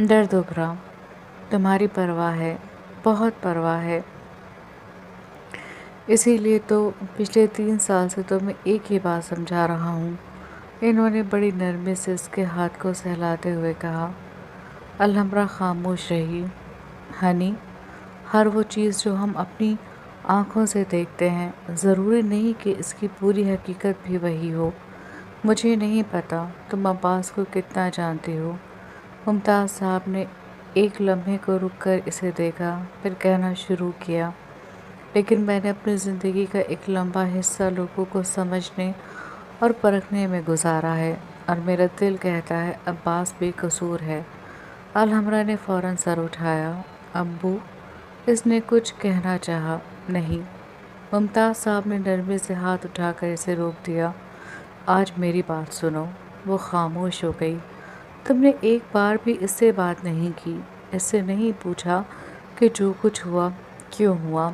درد ابھرا۔ تمہاری پرواہ ہے، بہت پرواہ ہے، اسی لیے تو پچھلے 3 سال سے تمہیں ایک ہی بات سمجھا رہا ہوں۔ انہوں نے بڑی نرمی سے اس کے ہاتھ کو سہلاتے ہوئے کہا۔ الحمرا خاموش رہی۔ ہنی، ہر وہ چیز جو ہم اپنی آنکھوں سے دیکھتے ہیں ضروری نہیں کہ اس کی پوری حقیقت بھی وہی ہو۔ مجھے نہیں پتا تم عباس کو کتنا جانتی ہو۔ ممتاز صاحب نے ایک لمحے کو رک کر اسے دیکھا، پھر کہنا شروع کیا، لیکن میں نے اپنی زندگی کا ایک لمبا حصہ لوگوں کو سمجھنے اور پرکھنے میں گزارا ہے، اور میرا دل کہتا ہے عباس بے قصور ہے۔ الحمرا نے فوراً سر اٹھایا۔ ابو، اس نے کچھ کہنا چاہا۔ نہیں، ممتاز صاحب نے نرمی سے ہاتھ اٹھا کر اسے روک دیا۔ آج میری بات سنو۔ وہ خاموش ہو گئی۔ تم نے ایک بار بھی اس سے بات نہیں کی، اس سے نہیں پوچھا کہ جو کچھ ہوا کیوں ہوا،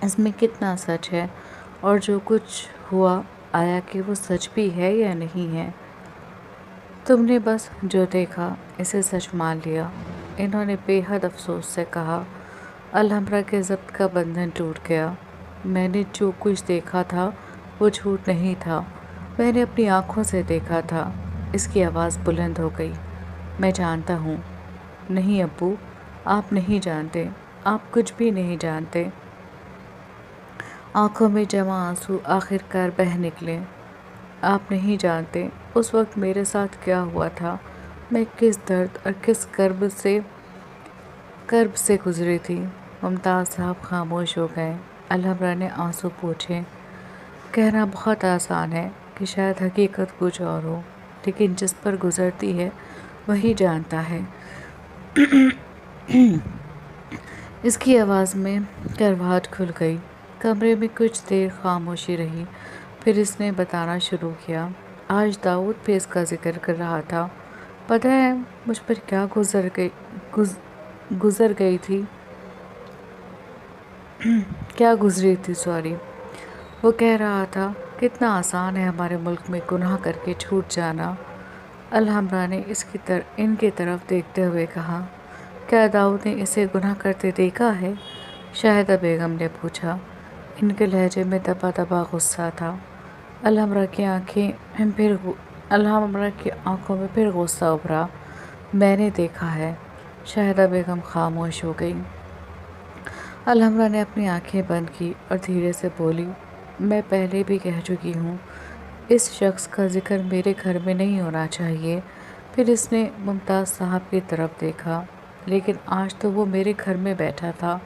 اس میں کتنا سچ ہے، اور جو کچھ ہوا آیا کہ وہ سچ بھی ہے یا نہیں ہے۔ تم نے بس جو دیکھا اسے سچ مان لیا۔ انہوں نے بے حد افسوس سے کہا۔ الحمرا کے ضبط کا بندھن ٹوٹ گیا۔ میں نے جو کچھ دیکھا تھا وہ جھوٹ نہیں تھا، میں نے اپنی آنکھوں سے دیکھا تھا۔ اس کی آواز بلند ہو گئی۔ میں جانتا ہوں۔ نہیں ابو، آپ نہیں جانتے، آپ کچھ بھی نہیں جانتے۔ آنکھوں میں جمع آنسو آخر کار بہہ نکلے۔ آپ نہیں جانتے اس وقت میرے ساتھ کیا ہوا تھا، میں کس درد اور کس کرب سے گزری تھی۔ ممتاز صاحب خاموش ہو گئے۔ الحمرا نے آنسو پوچھے۔ کہنا بہت آسان ہے کہ شاید حقیقت کچھ اور ہو، لیکن جس پر گزرتی ہے وہی جانتا ہے۔ اس کی آواز میں کرواہٹ کھل گئی۔ کمرے میں کچھ دیر خاموشی رہی، پھر اس نے بتانا شروع کیا۔ آج داؤد بھی اس کا ذکر کر رہا تھا۔ پتہ ہے مجھ پر کیا گزری تھی سوری۔ وہ کہہ رہا تھا کتنا آسان ہے ہمارے ملک میں گناہ کر کے چھوٹ جانا۔ الحمرا نے ان کی طرف دیکھتے ہوئے کہا۔ کیا داؤد نے اسے گناہ کرتے دیکھا ہے؟ شاہدہ بیگم نے پوچھا۔ ان کے لہجے میں دبا دبا غصہ تھا۔ الحمرا کی آنکھوں میں پھر غصہ ابھرا۔ میں نے دیکھا ہے۔ شاہدہ بیگم خاموش ہو گئی۔ الحمرا نے اپنی آنکھیں بند کی اور دھیرے سے بولی، میں پہلے بھی کہہ چکی ہوں، اس شخص کا ذکر میرے گھر میں نہیں ہونا چاہیے۔ پھر اس نے ممتاز صاحب کی طرف دیکھا۔ لیکن آج تو وہ میرے گھر میں بیٹھا تھا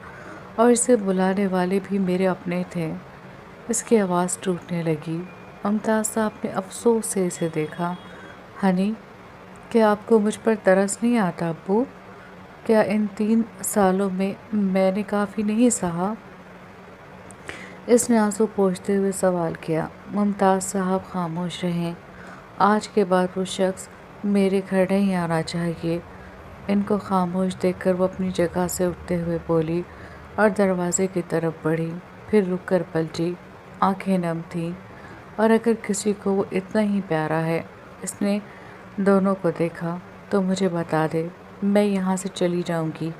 اور اسے بلانے والے بھی میرے اپنے تھے۔ اس کی آواز ٹوٹنے لگی۔ ممتاز صاحب نے افسوس سے اسے دیکھا۔ ہنی، کیا آپ کو مجھ پر ترس نہیں آتا ابو؟ کیا ان 3 سالوں میں نے کافی نہیں سہا؟ اس نے آنسو پوچھتے ہوئے سوال کیا۔ ممتاز صاحب خاموش رہیں۔ آج کے بعد وہ شخص میرے گھر نہیں آنا چاہیے۔ ان کو خاموش دیکھ کر وہ اپنی جگہ سے اٹھتے ہوئے بولی اور دروازے کی طرف بڑھی، پھر رک کر پلٹی۔ آنکھیں نم تھیں، اور اگر کسی کو وہ اتنا ہی پیارا ہے، اس نے دونوں کو دیکھا، تو مجھے بتا دے، میں یہاں سے چلی جاؤں گی،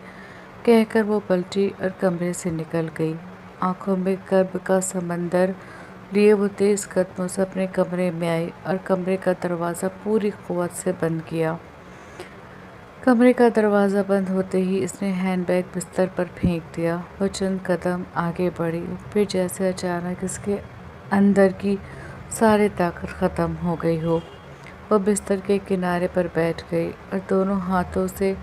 کہہ کر وہ پلٹی اور کمرے سے نکل گئی۔ آنکھوں میں کرب کا سمندر لیے وہ تیز قدموں سے اپنے کمرے میں آئی اور کمرے کا دروازہ پوری قوت سے بند کیا۔ کمرے کا دروازہ بند ہوتے ہی اس نے ہینڈ بیگ بستر پر پھینک دیا۔ وہ چند قدم آگے بڑھی، پھر جیسے اچانک اس کے اندر کی ساری طاقت ختم ہو گئی ہو، وہ بستر کے کنارے پر بیٹھ گئی اور دونوں ہاتھوں سے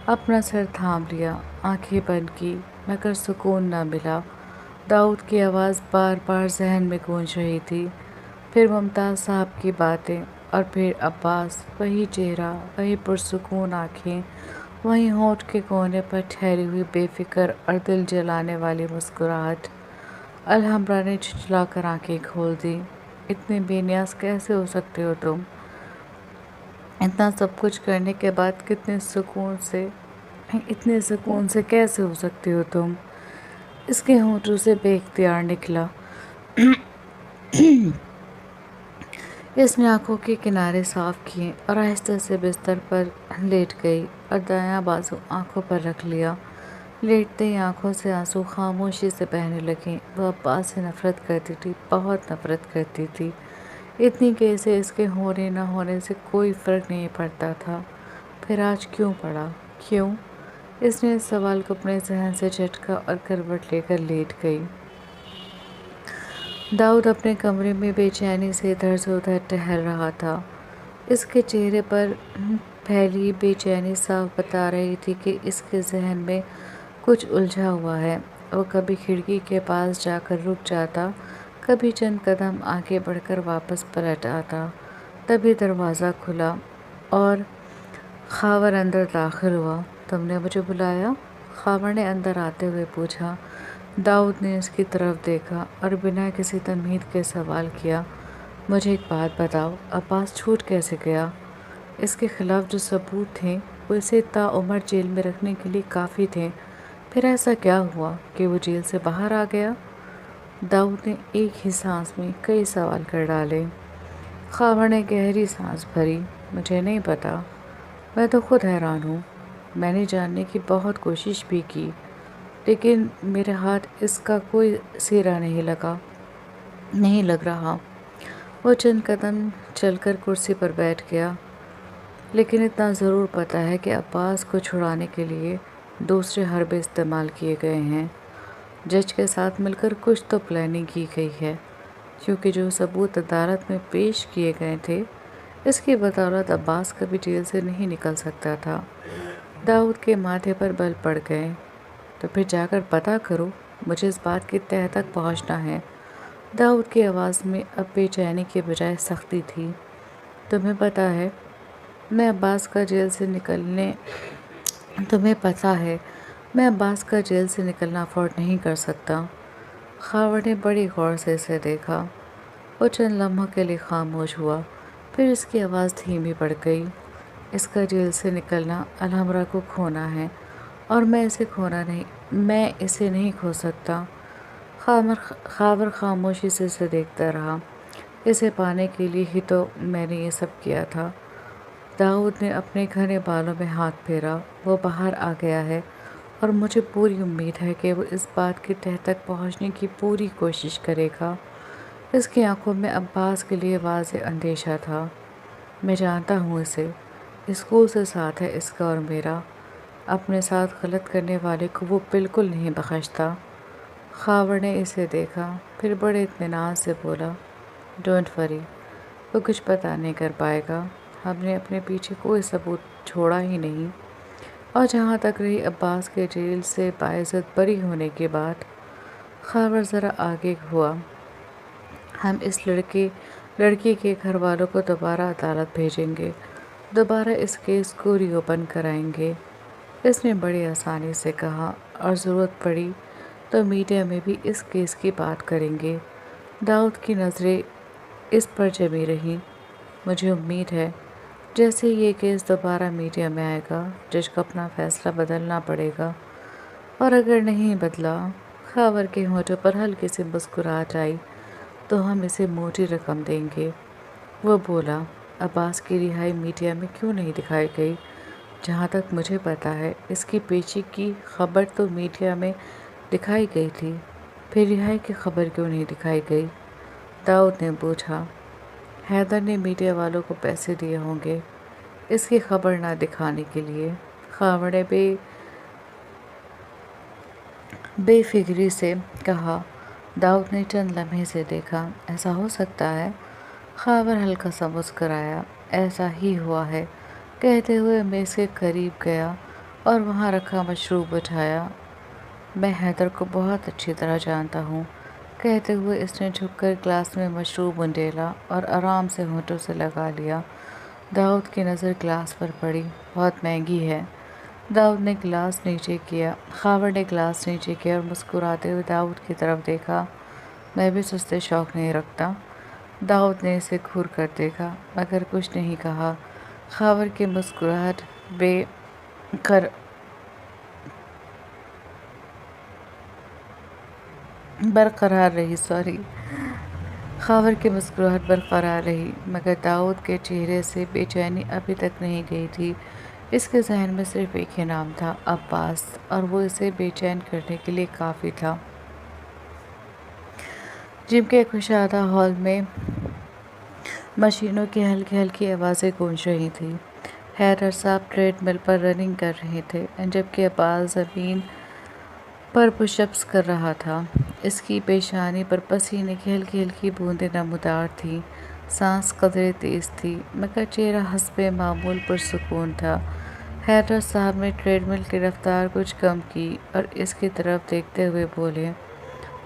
اپنا سر تھام لیا، آنکھیں بند کی، مگر سکون نہ ملا۔ داؤد کی آواز بار بار ذہن میں گونج رہی تھی، پھر ممتاز صاحب کی باتیں، اور پھر عباس، وہی چہرہ، وہی پرسکون آنکھیں، وہیں ہونٹ کے کونے پر ٹھہری ہوئی بے فکر اور دل جلانے والی مسکراہٹ۔ الحمرا نے جھنجھلا کر آنکھیں کھول دیں۔ اتنے بے نیاز کیسے ہو سکتے ہو تم؟ اتنا سب کچھ کرنے کے بعد اتنے سکون سے کیسے ہو سکتے ہو تم؟ اس کے ہونٹوں سے بے اختیار نکلا۔ اس نے آنکھوں کے کنارے صاف کیے اور آہستہ سے بستر پر لیٹ گئی اور دایاں بازو آنکھوں پر رکھ لیا۔ لیٹتے ہی آنکھوں سے آنسو خاموشی سے بہنے لگیں۔ وہ عباس سے نفرت کرتی تھی، بہت نفرت کرتی تھی، اتنی کہ اسے اس کے ہونے نہ ہونے سے کوئی فرق نہیں پڑتا تھا۔ پھر آج کیوں پڑا؟ کیوں؟ اس نے اس سوال کو اپنے ذہن سے جھٹکا اور کروٹ لے کر لیٹ گئی۔ داؤد اپنے کمرے میں بے چینی سے ادھر سے ادھر ٹہل رہا تھا۔ اس کے چہرے پر پھیلی بے چینی صاف بتا رہی تھی کہ اس کے ذہن میں کچھ الجھا ہوا ہے۔ وہ کبھی کھڑکی کے پاس جا کر رک جاتا، کبھی چند قدم آگے بڑھ کر واپس پلٹ آتا۔ تبھی دروازہ کھلا اور خاور اندر داخل ہوا۔ تم نے مجھے بلایا؟ خاور نے اندر آتے ہوئے پوچھا۔ داؤد نے اس کی طرف دیکھا اور بنا کسی تمہید کے سوال کیا، مجھے ایک بات بتاؤ، عباس چھوٹ کیسے گیا؟ اس کے خلاف جو ثبوت تھے وہ اسے تا عمر جیل میں رکھنے کے لیے کافی تھے، پھر ایسا کیا ہوا کہ وہ جیل سے باہر آ گیا؟ داؤد نے ایک ہی سانس میں کئی سوال کر ڈالے۔ خاور نے گہری سانس بھری۔ مجھے نہیں پتا، میں تو خود حیران ہوں۔ میں نے جاننے کی بہت کوشش بھی کی، لیکن میرے ہاتھ اس کا کوئی سیرا نہیں لگ رہا۔ وہ چند قدم چل کر کرسی پر بیٹھ گیا۔ لیکن اتنا ضرور پتا ہے کہ عباس کو چھڑانے کے لیے دوسرے حربے استعمال کیے گئے ہیں۔ جج کے ساتھ مل کر کچھ تو پلاننگ کی گئی ہے، کیونکہ جو ثبوت عدالت میں پیش کیے گئے تھے اس کی بدولت عباس کبھی جیل سے نہیں نکل سکتا تھا۔ داؤد کے ماتھے پر بل پڑ گئے۔ تو پھر جا کر پتہ کرو، مجھے اس بات کی تہہ تک پہنچنا ہے۔ داؤد کی آواز میں اب بے چینی کے بجائے سختی تھی۔ تمہیں پتہ ہے میں عباس کا جیل سے نکلنا افورڈ نہیں کر سکتا۔ خاور نے بڑی غور سے اسے دیکھا۔ وہ چند لمحوں کے لیے خاموش ہوا، پھر اس کی آواز دھیمی پڑ گئی۔ اس کا جیل سے نکلنا الحمرا کو کھونا ہے اور میں اسے نہیں کھو سکتا۔ خاور خاموشی سے اسے دیکھتا رہا۔ اسے پانے کے لیے ہی تو میں نے یہ سب کیا تھا۔ داؤد نے اپنے گھنے بالوں میں ہاتھ پھیرا۔ وہ باہر آ گیا ہے اور مجھے پوری امید ہے کہ وہ اس بات کی تہہ تک پہنچنے کی پوری کوشش کرے گا۔ اس کی آنکھوں میں عباس کے لیے واضح اندیشہ تھا۔ میں جانتا ہوں اسے، اسکول سے ساتھ ہے اس کا اور میرا۔ اپنے ساتھ غلط کرنے والے کو وہ بالکل نہیں بخشتا۔ خاور نے اسے دیکھا، پھر بڑے اطمینان سے بولا، ڈونٹ وری، وہ کچھ پتہ نہیں کر پائے گا۔ ہم نے اپنے پیچھے کوئی ثبوت چھوڑا ہی نہیں۔ اور جہاں تک رہی عباس کے جیل سے باعزت بری ہونے کی بات، خاور ذرا آگے ہوا، ہم اس لڑکی کے گھر والوں کو دوبارہ عدالت بھیجیں گے، دوبارہ اس کیس کو ری اوپن کرائیں گے۔ اس نے بڑی آسانی سے کہا، اور ضرورت پڑی تو میڈیا میں بھی اس کیس کی بات کریں گے۔ داؤد کی نظریں اس پر جمی رہیں۔ مجھے امید ہے جیسے یہ کیس دوبارہ میڈیا میں آئے گا، جج کو اپنا فیصلہ بدلنا پڑے گا، اور اگر نہیں بدلا، خاور کے ہونٹوں پر ہلکی سی مسکراہٹ آئی، تو ہم اسے موٹی رقم دیں گے۔ وہ بولا، عباس کی رہائی میڈیا میں کیوں نہیں دکھائی گئی؟ جہاں تک مجھے پتا ہے اس کی پیشی کی خبر تو میڈیا میں دکھائی گئی تھی، پھر رہائی کی خبر کیوں نہیں دکھائی گئی؟ داؤد نے پوچھا۔ حیدر نے میڈیا والوں کو پیسے دیے ہوں گے اس کی خبر نہ دکھانے کے لیے۔ خاور نے بے فکری سے کہا۔ داؤد نے چند لمحے سے دیکھا۔ ایسا ہو سکتا ہے؟ خاور ہلکا سا مسکرایا۔ ایسا ہی ہوا ہے، کہتے ہوئے میز کے قریب گیا اور وہاں رکھا مشروب اٹھایا۔ میں حیدر کو بہت اچھی طرح جانتا ہوں، کہتے ہوئے اس نے جھک کر گلاس میں مشروب انڈیلا اور آرام سے ہونٹوں سے لگا لیا۔ داؤد کی نظر گلاس پر پڑی۔ بہت مہنگی ہے۔ داؤد نے گلاس نیچے کیا۔ خاور نے گلاس نیچے کیا اور مسکراتے ہوئے داؤد کی طرف دیکھا۔ میں بھی سستے شوق نہیں رکھتا۔ داؤد نے اسے گھور کر دیکھا مگر کچھ نہیں کہا۔ خاور کی مسکراہٹ برقرار رہی۔ خاور کی مسکراہٹ برقرار رہی، مگر داؤد کے چہرے سے بے چینی ابھی تک نہیں گئی تھی۔ اس کے ذہن میں صرف ایک ہی نام تھا، عباس، اور وہ اسے بے چین کرنے کے لیے کافی تھا۔ جم کے کشادہ ہال میں مشینوں کی ہلکی ہلکی آوازیں گونج رہی تھیں۔ حیدر صاحب ٹریڈ مل پر رننگ کر رہے تھے، جبکہ عباس زمین پر پش اپس کر رہا تھا۔ اس کی پیشانی پر پسینے کی ہلکی ہلکی بوندیں نمودار تھیں، سانس قدرے تیز تھی، مگر چہرہ حسب معمول پرسکون تھا۔ حیدر صاحب نے ٹریڈ مل کی رفتار کچھ کم کی اور اس کی طرف دیکھتے ہوئے بولے،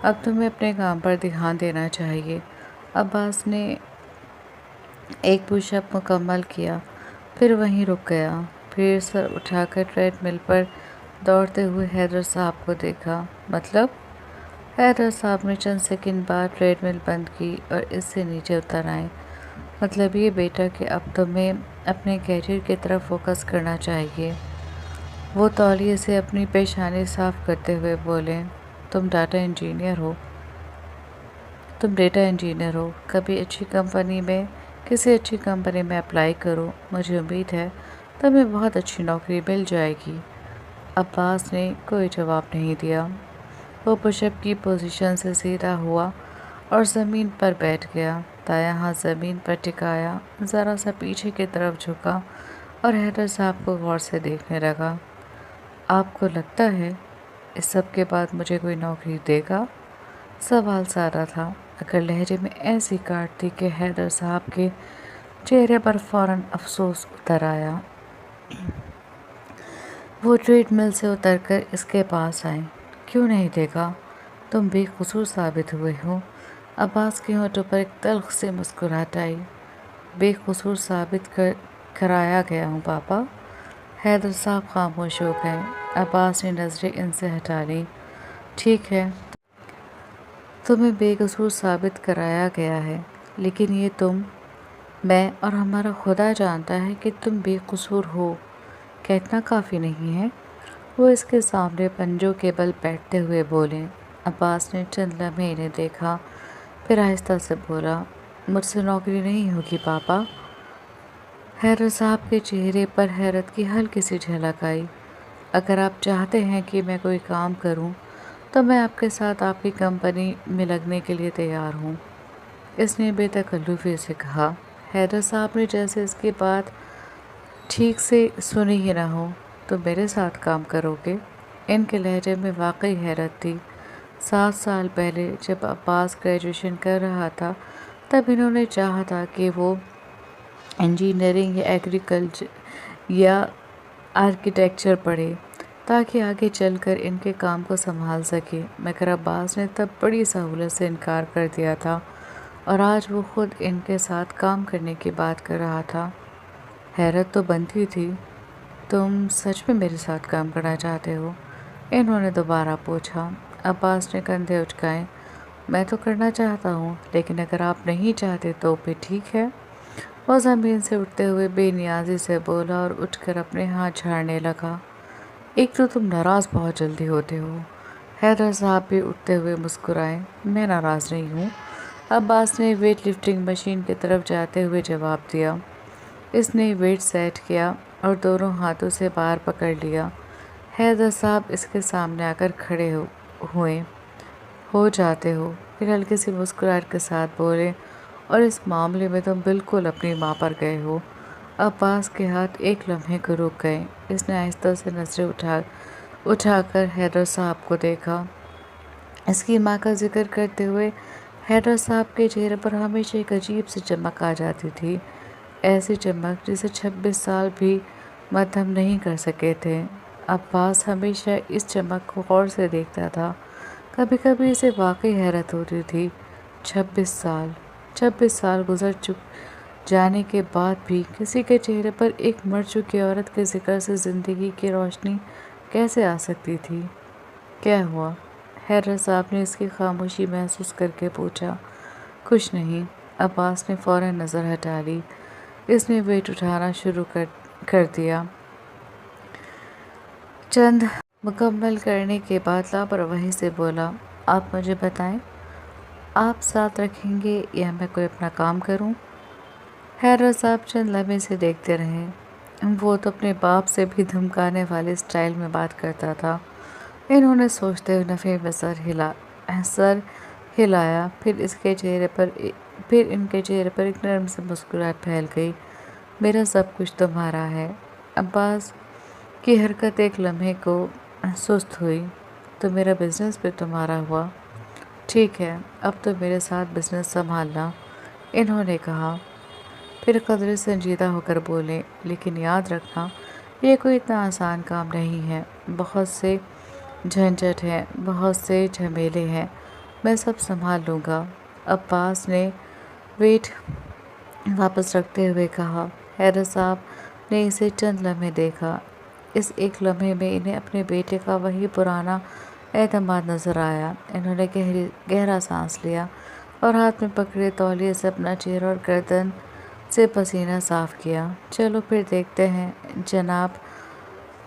اب تمہیں اپنے کام پر دھیان دینا چاہیے۔ عباس نے ایک پش اپ مکمل کیا، پھر وہیں رک گیا، پھر سر اٹھا کر ٹریڈ مل پر دوڑتے ہوئے حیدر صاحب کو دیکھا۔ مطلب؟ حیدر صاحب نے چند سیکنڈ بعد ٹریڈ مل بند کی اور اس سے نیچے اتر آئے۔ مطلب یہ بیٹا کہ اب تمہیں اپنے کیریئر کی طرف فوکس کرنا چاہیے۔ وہ تولیے سے اپنی پیشانی صاف کرتے ہوئے بولے، تم ڈیٹا انجینئر ہو، کسی اچھی کمپنی میں اپلائی کرو، مجھے امید ہے تمہیں بہت اچھی نوکری مل جائے گی۔ عباس نے کوئی جواب نہیں دیا۔ وہ پش اپ کی پوزیشن سے سیدھا ہوا اور زمین پر بیٹھ گیا، دایاں ہاتھ زمین پر ٹکایا، ذرا سا پیچھے کی طرف جھکا اور حیدر صاحب کو غور سے دیکھنے لگا۔ آپ کو لگتا ہے اس سب کے بعد مجھے کوئی نوکری دے گا؟ سوال سادہ تھا، مگر لہجے میں ایسی کاٹ تھی کہ حیدر صاحب کے چہرے پر فوراً افسوس اتر آیا۔ وہ ٹریڈ مل سے اتر کر اس کے پاس آئے۔ کیوں نہیں دے گا؟ تم بے قصور ثابت ہوئے ہو۔ عباس کے ہونٹوں پر ایک تلخ سی مسکراہٹ آئی۔ بے قصور ثابت کرایا گیا ہوں پاپا۔ حیدر صاحب خاموش ہو گئے۔ عباس نے نظریں ان سے ہٹا لیں۔ ٹھیک ہے، تمہیں بے قصور ثابت کرایا گیا ہے، لیکن یہ تم، میں اور ہمارا خدا جانتا ہے کہ تم بے قصور ہو۔ کیا اتنا کافی نہیں ہے؟ وہ اس کے سامنے پنجوں کے بل بیٹھتے ہوئے بولے۔ عباس نے چند لمحے انہیں دیکھا، پھر آہستہ سے بولا، مجھ سے نوکری نہیں ہوگی پاپا۔ حیدر صاحب کے چہرے پر حیرت کی ہلکی سی جھلک آئی۔ اگر آپ چاہتے ہیں کہ میں کوئی کام کروں تو میں آپ کے ساتھ آپ کی کمپنی میں لگنے کے لیے تیار ہوں، اس نے بے تکلفی سے کہا۔ حیدر صاحب نے جیسے اس کی بات ٹھیک سے سنی ہی نہ ہو، تو میرے ساتھ کام کرو گے؟ ان کے لہجے میں واقعی حیرت تھی۔ 7 سال پہلے جب عباس گریجویشن کر رہا تھا، تب انہوں نے چاہا تھا کہ وہ انجینئرنگ یا ایگریکلچر یا آرکیٹیکچر پڑھے تاکہ آگے چل کر ان کے کام کو سنبھال سکے، مگر عباس نے تب بڑی سہولت سے انکار کر دیا تھا اور آج وہ خود ان کے ساتھ کام کرنے کی بات کر رہا تھا۔ حیرت تو بنتی تھی، تم سچ میں میرے ساتھ کام کرنا چاہتے ہو؟ انہوں نے دوبارہ پوچھا۔ عباس نے کندھے اچکائے۔ میں تو کرنا چاہتا ہوں، لیکن اگر آپ نہیں چاہتے تو پھر ٹھیک ہے۔ وہ زمین سے اٹھتے ہوئے بے نیازی سے بولا اور اٹھ کر اپنے ہاتھ جھاڑنے لگا۔ ایک تو تم ناراض بہت جلدی ہوتے ہو۔ حیدر صاحب بھی اٹھتے ہوئے مسکرائے۔ میں ناراض نہیں ہوں، عباس نے ویٹ لفٹنگ مشین کی طرف جاتے ہوئے جواب دیا۔ اس نے ویٹ سیٹ کیا اور دونوں ہاتھوں سے بار پکڑ لیا۔ حیدر صاحب اس کے سامنے آ کر کھڑے ہو جاتے ہو، پھر ہلکی سی مسکراہٹ کے ساتھ بولے، اور اس معاملے میں تم بالکل اپنی ماں پر گئے ہو۔ عباس کے ہاتھ ایک لمحے کو رک گئے۔ اس نے آہستہ سے نظریں اٹھا کر حیدر صاحب کو دیکھا۔ اس کی ماں کا ذکر کرتے ہوئے حیدر صاحب کے چہرے پر ہمیشہ ایک عجیب سی چمک آ جاتی تھی، ایسی چمک جسے 26 سال بھی مدھم نہیں کر سکے تھے۔ عباس ہمیشہ اس چمک کو غور سے دیکھتا تھا، کبھی کبھی اسے واقعی حیرت ہوتی تھی۔ 26 سال گزر جانے کے بعد بھی کسی کے چہرے پر ایک مر چکی عورت کے ذکر سے زندگی کی روشنی کیسے آ سکتی تھی؟ کیا ہوا؟ حیدر صاحب نے اس کی خاموشی محسوس کر کے پوچھا۔ کچھ نہیں، عباس نے فوراً نظر ہٹا لی۔ اس نے ویٹ اٹھانا شروع کر دیا۔ چند مکمل کرنے کے بعد لاپرواہی سے بولا، آپ مجھے بتائیں، آپ ساتھ رکھیں گے یا میں کوئی اپنا کام کروں؟ حیدر صاحب چند لمحے سے دیکھتے رہے۔ وہ تو اپنے باپ سے بھی دھمکانے والے اسٹائل میں بات کرتا تھا۔ انہوں نے سوچتے ہوئے نفے میں سر ہلایا، پھر ان کے چہرے پر ایک نرم سی مسکراہٹ پھیل گئی۔ میرا سب کچھ تمہارا ہے۔ عباس کی حرکت ایک لمحے کو سست ہوئی۔ تو میرا بزنس بھی تمہارا ہوا۔ ٹھیک ہے، اب تو میرے ساتھ بزنس سنبھالنا، انہوں نے کہا۔ پھر قدرے سنجیدہ ہو کر بولے، لیکن یاد رکھنا یہ کوئی اتنا آسان کام نہیں ہے۔ بہت سے جھنجھٹ ہیں، بہت سے جھمیلے ہیں، میں سب سنبھال لوں گا۔ عباس نے ویٹ واپس رکھتے ہوئے کہا۔ حیدر صاحب نے اسے چند لمحے دیکھا۔ اس ایک لمحے میں انہیں اپنے بیٹے کا وہی پرانا اعتماد نظر آیا۔ انہوں نے گہرا سانس لیا اور ہاتھ میں پکڑے تولیے سے اپنا چہرہ اور گردن سے پسینہ صاف کیا۔ چلو پھر دیکھتے ہیں جناب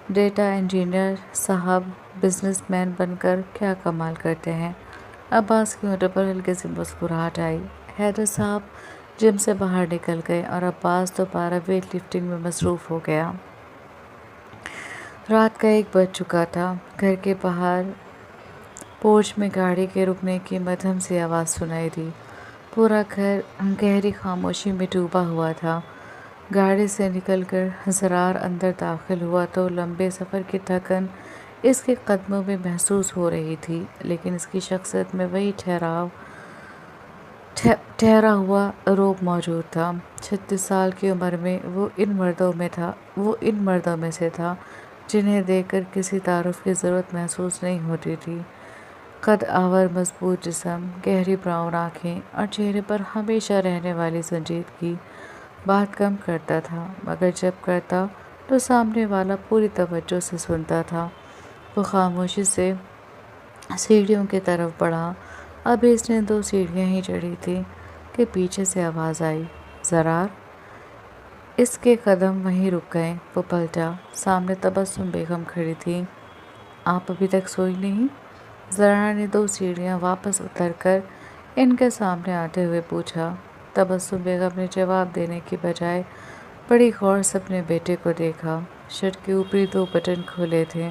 ڈیٹا انجینئر صاحب بزنس مین بن کر کیا کمال کرتے ہیں۔ عباس کی ہونٹوں پر ہلکی سی مسکراہٹ آئی۔ حیدر صاحب جم سے باہر نکل گئے اور عباس دوبارہ ویٹ لفٹنگ میں مصروف ہو گیا۔ رات کا 1 بج چکا تھا۔ گھر کے باہر پورچ میں گاڑی کے رکنے کی مدھم سی آواز سنائی دی۔ پورا گھر گہری خاموشی میں ڈوبا ہوا تھا۔ گاڑی سے نکل کر زرار اندر داخل ہوا تو لمبے سفر کی تھکن اس کے قدموں میں محسوس ہو رہی تھی، لیکن اس کی شخصیت میں وہی ٹھہرا ہوا روب موجود تھا۔ 36 سال کی عمر میں وہ ان مردوں میں سے تھا جنہیں دیکھ کر کسی تعارف کی ضرورت محسوس نہیں ہوتی تھی۔ قد آور مضبوط جسم، گہری براؤن آنکھیں اور چہرے پر ہمیشہ رہنے والی سنجیدگی بات کم کرتا تھا، مگر جب کرتا تو سامنے والا پوری توجہ سے سنتا تھا۔ وہ خاموشی سے سیڑھیوں کی طرف بڑھا۔ ابھی اس نے 2 سیڑھیاں ہی چڑھی تھیں کہ پیچھے سے آواز آئی، زرار! اس کے قدم وہیں رک گئے۔ وہ پلٹا۔ سامنے تبسم بیگم کھڑی تھیں۔ آپ ابھی تک سوئی نہیں؟ زرار نے 2 سیڑھیاں واپس اتر کر ان کے سامنے آتے ہوئے پوچھا۔ تبسم بیگم نے جواب دینے کی بجائے بڑی غور سے اپنے بیٹے کو دیکھا۔ شرٹ کے اوپری 2 بٹن کھلے تھے۔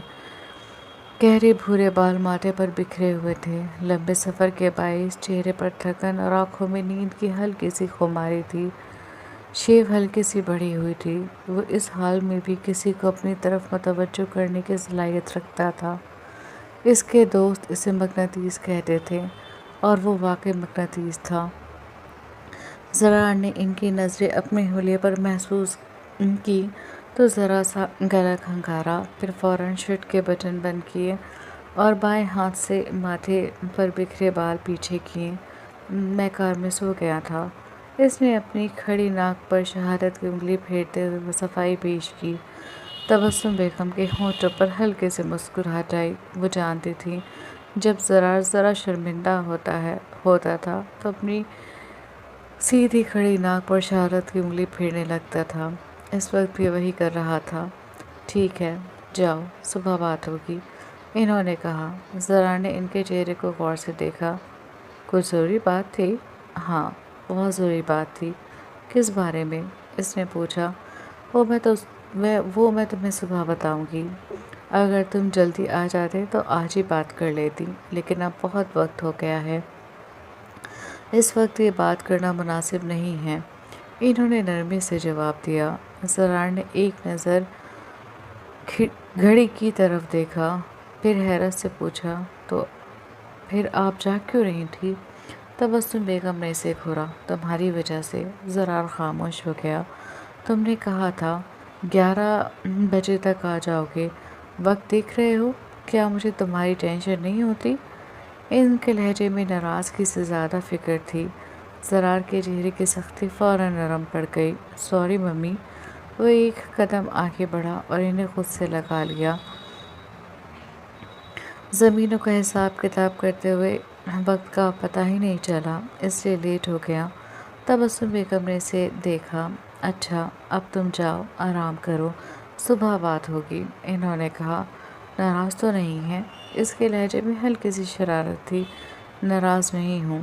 گہرے بھورے بال ماتھے پر بکھرے ہوئے تھے۔ لمبے سفر کے باعث چہرے پر تھکن اور آنکھوں میں نیند کی ہلکی سی خماری تھی۔ شیو ہلکی سی بڑھی ہوئی تھی۔ وہ اس حال میں بھی کسی کو اپنی طرف متوجہ کرنے کی صلاحیت رکھتا تھا۔ اس کے دوست اسے مقناطیس کہتے تھے اور وہ واقعی مقناطیس تھا۔ زرار نے ان کی نظریں اپنے حلیے پر محسوس کی تو ذرا سا گلا کھنگارا، پھر فوراً شرٹ کے بٹن بند کیے اور بائیں ہاتھ سے ماتھے پر بکھرے بال پیچھے کیے۔ میں کار میں سو گیا تھا۔ اس نے اپنی کھڑی ناک پر شہادت کی انگلی پھیرتے ہوئے وہ صفائی پیش کی۔ تبسم بیگم کے ہونٹوں پر ہلکے سے مسکراہٹ آئی۔ وہ جانتی تھی جب زرار ذرا شرمندہ ہوتا تھا تو اپنی سیدھی کھڑی ناک پر شہادت کی انگلی پھیرنے لگتا تھا۔ اس وقت بھی وہی کر رہا تھا۔ ٹھیک ہے، جاؤ، صبح بات ہوگی، انہوں نے کہا۔ زرار نے ان کے چہرے کو غور سے دیکھا۔ کچھ ضروری بات تھی؟ ہاں، بہت ضروری بات تھی۔ کس بارے میں؟ اس نے پوچھا۔ وہ میں تمہیں صبح بتاؤں گی۔ اگر تم جلدی آ جاتے تو آج ہی بات کر لیتی، لیکن اب بہت وقت ہو گیا ہے۔ اس وقت یہ بات کرنا مناسب نہیں ہے، انہوں نے نرمی سے جواب دیا۔ زرار نے ایک نظر گھڑی کی طرف دیکھا، پھر حیرت سے پوچھا، تو پھر آپ جاگ کیوں رہی تھی؟ تبسم بیگم نے اسے گھورا۔ تمہاری وجہ سے۔ زرار خاموش ہو گیا۔ تم نے کہا تھا 11 بجے تک آ جاؤ گے، وقت دیکھ رہے ہو، کیا مجھے تمہاری ٹینشن نہیں ہوتی؟ ان کے لہجے میں ناراضگی سے زیادہ فکر تھی۔ زرار کے چہرے کی سختی فوراً نرم پڑ گئی۔ Sorry mummy. وہ ایک قدم آگے بڑھا اور انہیں خود سے لگا لیا۔ زمینوں کا حساب کتاب کرتے ہوئے وقت کا پتہ ہی نہیں چلا، اس لیے لیٹ ہو گیا۔ تبسم بیگم نے اسے دیکھا۔ اچھا، اب تم جاؤ، آرام کرو، صبح بات ہوگی، انہوں نے کہا۔ ناراض تو نہیں ہیں؟ اس کے لہجے میں ہلکی سی شرارت تھی۔ ناراض نہیں ہوں۔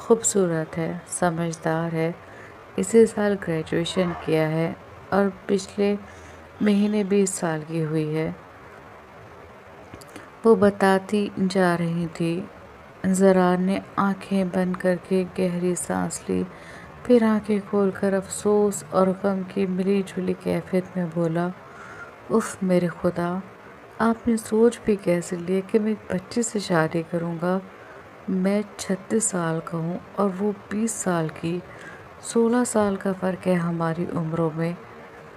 خوبصورت ہے، سمجھدار ہے، اسی سال گریجویشن کیا ہے اور پچھلے مہینے 20 سال کی ہوئی ہے۔ وہ بتاتی جا رہی تھی۔ زرار نے آنکھیں بند کر کے گہری سانس لی، پھر آنکھیں کھول کر افسوس اور غم کی ملی جلی کیفیت میں بولا، اف میرے خدا، آپ نے سوچ بھی کیسے لیا کہ میں ایک بچی سے شادی کروں گا؟ میں 36 سال کا ہوں اور وہ 20 سال کی، 16 سال کا فرق ہے ہماری عمروں میں۔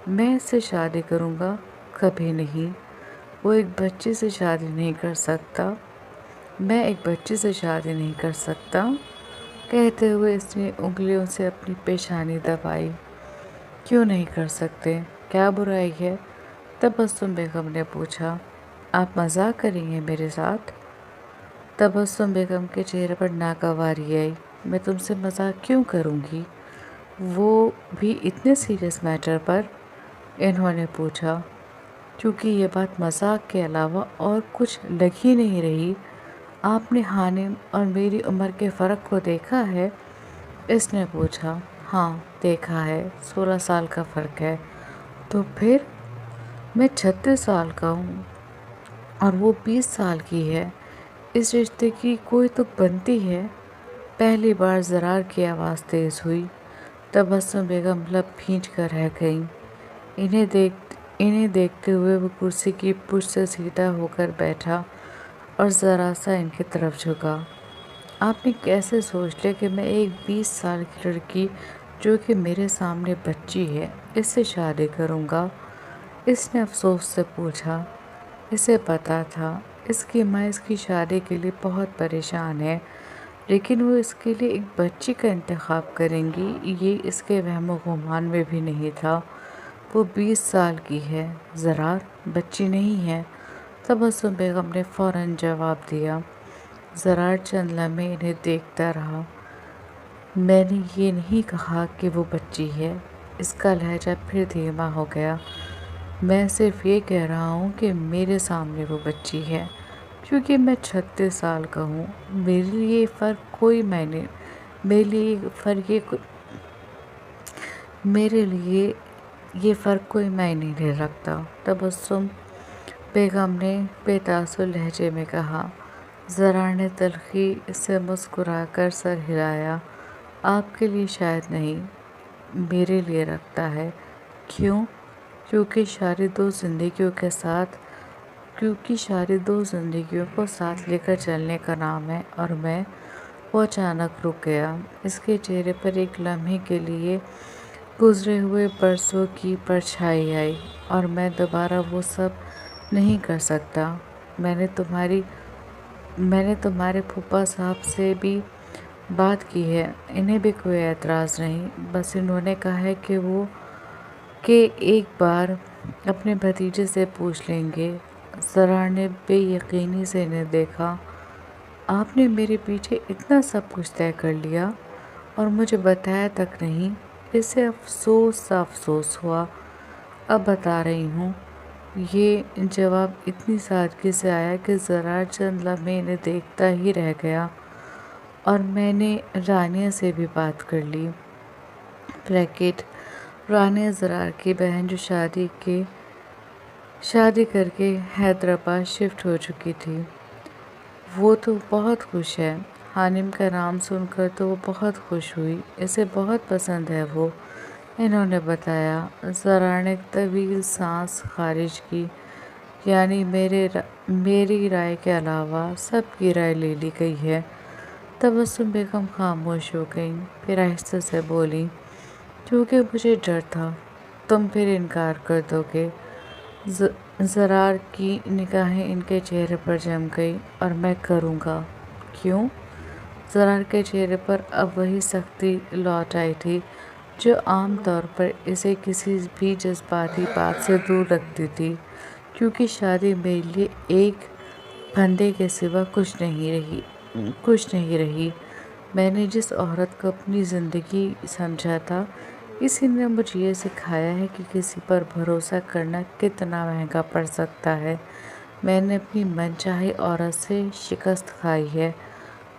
میں اس سے شادی کروں گا؟ کبھی نہیں۔ وہ ایک بچی سے شادی نہیں کر سکتا۔ میں ایک بچی سے شادی نہیں کر سکتا۔ کہتے ہوئے اس نے انگلیوں سے اپنی پیشانی دبائی۔ کیوں نہیں کر سکتے؟ کیا برائی ہے؟ تبسم بیگم نے پوچھا۔ آپ مذاق کریں گے میرے ساتھ؟ تبسم بیگم کے چہرے پر ناگواری آئی۔ میں تم سے مذاق کیوں کروں گی؟ وہ بھی اتنے سیریس میٹر پر؟ انہوں نے پوچھا۔ کیونکہ یہ بات مذاق کے علاوہ اور کچھ لگ ہی نہیں رہی۔ آپ نے حانم اور میری عمر کے فرق کو دیکھا ہے؟ اس نے پوچھا۔ ہاں دیکھا ہے، 16 سال کا فرق ہے۔ تو پھر؟ میں 36 سال کا ہوں اور وہ 20 سال کی ہے۔ اس رشتے کی کوئی تو بنتی ہے۔ پہلی بار زرار کی آواز تیز ہوئی۔ تبسم بیگم لب بھینچ کر رہ گئیں۔ انہیں دیکھتے ہوئے وہ کرسی کی پشت سے سیدھا ہو کر بیٹھا اور ذرا سا ان کی طرف جھکا۔ آپ نے کیسے سوچ لیا کہ میں ایک 20 سال کی لڑکی جو کہ میرے سامنے بچی ہے، اس سے شادی کروں گا؟ اس نے افسوس سے پوچھا۔ اسے پتا تھا اس کی ماں اس کی شادی کے لیے بہت پریشان ہے، لیکن وہ اس کے لیے ایک بچی کا انتخاب کریں گی یہ اس کے وہم و گمان میں بھی نہیں تھا۔ وہ 20 سال کی ہے، زرار بچی نہیں ہے۔ تبسم بیگم نے فوراً جواب دیا۔ زرار چند لمحے انہیں دیکھتا رہا۔ میں نے یہ نہیں کہا کہ وہ بچی ہے۔ اس کا لہجہ پھر دھیما ہو گیا۔ میں صرف یہ کہہ رہا ہوں کہ میرے سامنے وہ بچی ہے، کیونکہ میں 36 سال کا ہوں۔ میرے لیے یہ فرق کوئی معنی نہیں رکھتا، تبسم بیگم نے بے تاثر لہجے میں کہا۔ زرار نے تلخی سے مسکرا کر سر ہلایا۔ آپ کے لیے شاید نہیں، میرے لیے رکھتا ہے۔ کیوں؟ کیونکہ شادی دو زندگیوں کو ساتھ لے کر چلنے کا نام ہے اور میں۔ وہ اچانک رک گیا۔ اس کے چہرے پر ایک لمحے کے لیے گزرے ہوئے برسوں کی پرچھائی آئی۔ اور میں دوبارہ وہ سب نہیں کر سکتا۔ میں نے تمہارے پھوپھا صاحب سے بھی بات کی ہے، انہیں بھی کوئی اعتراض نہیں، بس انہوں نے کہا ہے کہ ایک بار اپنے بھتیجے سے پوچھ لیں گے۔ زرار نے بے یقینی سے انہیں دیکھا۔ آپ نے میرے پیچھے اتنا سب کچھ طے کر لیا اور مجھے بتایا تک نہیں؟ اسے افسوس ہوا۔ اب بتا رہی ہوں۔ یہ جواب اتنی سادگی سے آیا کہ زرار چند لمحے انہیں دیکھتا ہی رہ گیا۔ اور میں نے رانیہ سے بھی بات کر لی۔ رانیہ زرار کی بہن جو شادی کر کے حیدرآباد شفٹ ہو چکی تھی۔ وہ تو بہت خوش ہے۔ حانم کا نام سن کر تو وہ بہت خوش ہوئی، اسے بہت پسند ہے وہ، انہوں نے بتایا۔ زرار نے ایک طویل سانس خارج کی۔ یعنی میری رائے کے علاوہ سب کی رائے لے لی گئی ہے۔ تبسم بیگم خاموش ہو گئیں، پھر آہستہ سے بولیں، کیونکہ مجھے ڈر تھا تم پھر انکار کر دو گے۔ زرار کی نگاہیں ان کے چہرے پر جم گئی۔ اور میں کروں گا۔ کیوں؟ زرار کے چہرے پر اب وہی سختی لوٹ آئی تھی جو عام طور پر اسے کسی بھی جذباتی بات سے دور رکھتی تھی۔ کیونکہ شادی میرے لیے ایک پھندے کے سوا کچھ نہیں رہی۔ میں نے جس عورت کو اپنی زندگی سمجھا تھا، اسی نے مجھے یہ سکھایا ہے کہ کسی پر بھروسہ کرنا کتنا مہنگا پڑ سکتا ہے۔ میں نے اپنی من چاہی عورت سے شکست کھائی ہے۔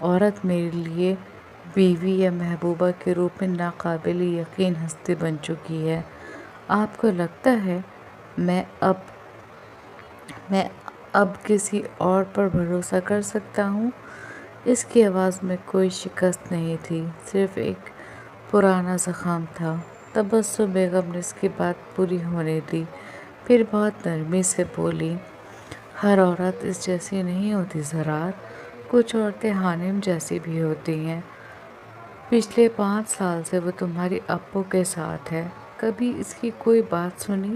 عورت میرے لیے بیوی یا محبوبہ کے روپ میں ناقابل یقین ہستی بن چکی ہے۔ آپ کو لگتا ہے میں اب کسی اور پر بھروسہ کر سکتا ہوں؟ اس کی آواز میں کوئی شکست نہیں تھی، صرف ایک پرانا زخم تھا۔ تبسم بیگم نے اس کی بات پوری ہونے دی، پھر بہت نرمی سے بولی، ہر عورت اس جیسی نہیں ہوتی زرار، کچھ عورتیں حانم جیسی بھی ہوتی ہیں۔ پچھلے 5 سال سے وہ تمہاری ابو کے ساتھ ہے، کبھی اس کی کوئی بات سنی؟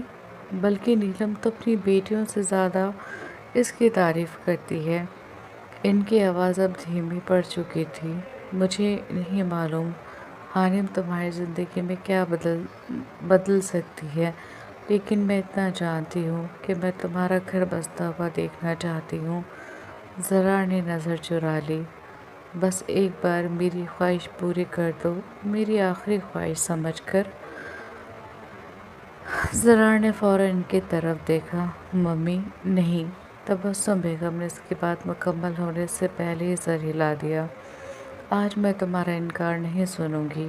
بلکہ نیلم تو اپنی بیٹیوں سے زیادہ اس کی تعریف کرتی ہے۔ ان کی آواز اب دھیمی پڑ چکی تھی۔ مجھے نہیں معلوم حانم تمہاری زندگی میں کیا بدل سکتی ہے، لیکن میں اتنا جانتی ہوں کہ میں تمہارا گھر بستا ہوا دیکھنا چاہتی ہوں۔ زرار نے نظر چرا لی۔ بس ایک بار میری خواہش پوری کر دو، میری آخری خواہش سمجھ کر۔ زرار نے فوراً ان کی طرف دیکھا۔ ممی نہیں۔ تبسم بیگم نے اس کی بات مکمل ہونے سے پہلے ہی سر ہلا دیا۔ آج میں تمہارا انکار نہیں سنوں گی۔